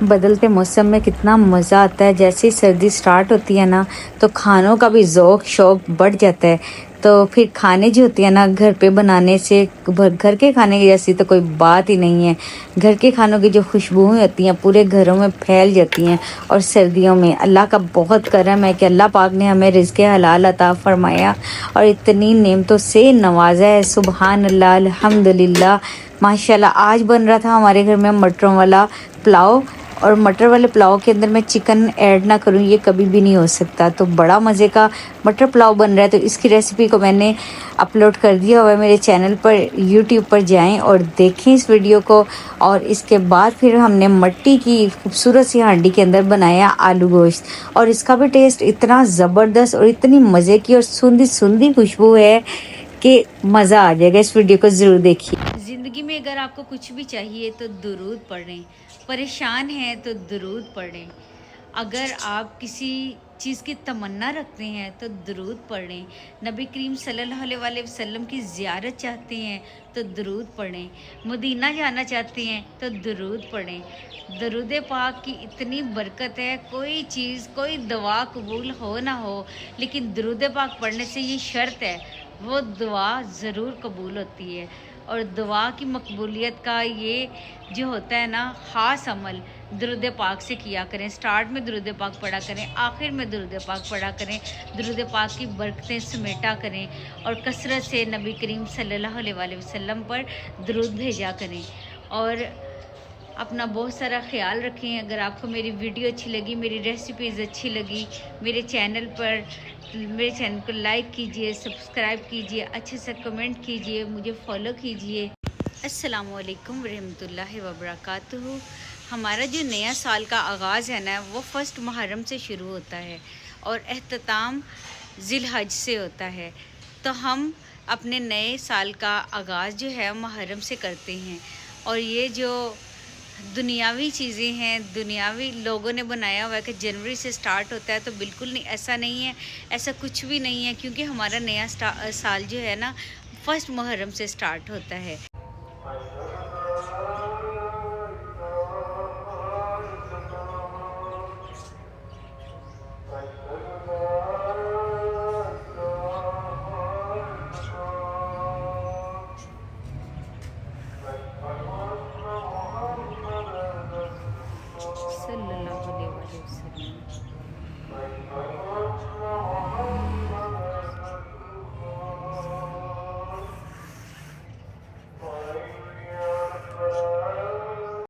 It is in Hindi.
बदलते मौसम में कितना मज़ा आता है। जैसे ही सर्दी स्टार्ट होती है ना, तो खानों का भी ज़ौक़ शौक़ बढ़ जाता है। तो फिर खाने जो होती है ना, घर पे बनाने से घर के खाने की जैसी तो कोई बात ही नहीं है। घर के खानों की जो खुशबुएं होती हैं पूरे घरों में फैल जाती हैं। और सर्दियों में अल्लाह का बहुत करम है कि अल्लाह पाक ने हमें रिज़्क़े हलाल अता फ़रमाया और इतनी नेमतों से नवाजा है। सुबहान अल्लाह, अल्हम्दुलिल्लाह, माशाल्लाह। आज बन रहा था हमारे घर में मटरों वाला पुलाव, और मटर वाले पुलाव के अंदर मैं चिकन ऐड ना करूँ ये कभी भी नहीं हो सकता। तो बड़ा मज़े का मटर पुलाव बन रहा है। तो इसकी रेसिपी को मैंने अपलोड कर दिया हुआ है मेरे चैनल पर, यूट्यूब पर जाएं और देखें इस वीडियो को। और इसके बाद फिर हमने मट्टी की खूबसूरत सी हांडी के अंदर बनाया आलू गोश्त, और इसका भी टेस्ट इतना ज़बरदस्त और इतनी मज़े की और सूंधी सूंधी खुशबू है कि मज़ा आ जाएगा। इस वीडियो को ज़रूर देखिए। ज़िंदगी में अगर आपको कुछ भी चाहिए तो दुरूद पढ़ें, परेशान हैं तो दुरूद पढ़ें, अगर आप किसी चीज़ की तमन्ना रखते हैं तो दुरूद पढ़ें, नबी करीम सल्लल्लाहु अलैहि वसल्लम की ज़ियारत चाहते हैं तो दुरूद पढ़ें, मदीना जाना चाहते हैं तो दुरूद पढ़ें। दरूद पाक की इतनी बरकत है, कोई चीज़ कोई दुआ कबूल हो ना हो, लेकिन दरूद पाक पढ़ने से ये शर्त है वो दुआ ज़रूर कबूल होती है। और दुआ की मकबूलियत का ये जो होता है ना ख़ास अमल, दरूद पाक से किया करें। स्टार्ट में दरूद पाक पढ़ा करें, आखिर में दरूद पाक पढ़ा करें, दरूद पाक की बरकतें समेटा करें और कसरत से नबी करीम सल्लल्लाहु अलैहि वसल्लम पर दरूद भेजा करें। और अपना बहुत सारा ख्याल रखें। अगर आपको मेरी वीडियो अच्छी लगी, मेरी रेसिपीज़ अच्छी लगी, मेरे चैनल को लाइक कीजिए, सब्सक्राइब कीजिए, अच्छे से कमेंट कीजिए, मुझे फॉलो कीजिए। अस्सलामु अलैकुम रहमतुल्लाहि व बरकातुहू। हमारा जो नया साल का आगाज़ है ना, वो फ़र्स्ट मुहर्रम से शुरू होता है और एहतताम ज़िलहज से होता है। तो हम अपने नए साल का आगाज़ जो है मुहर्रम से करते हैं। और ये जो दुनियावी चीज़ें हैं, दुनियावी लोगों ने बनाया हुआ है कि जनवरी से स्टार्ट होता है, तो बिल्कुल नहीं, ऐसा नहीं है, ऐसा कुछ भी नहीं है। क्योंकि हमारा नया साल जो है ना फर्स्ट मुहर्रम से स्टार्ट होता है।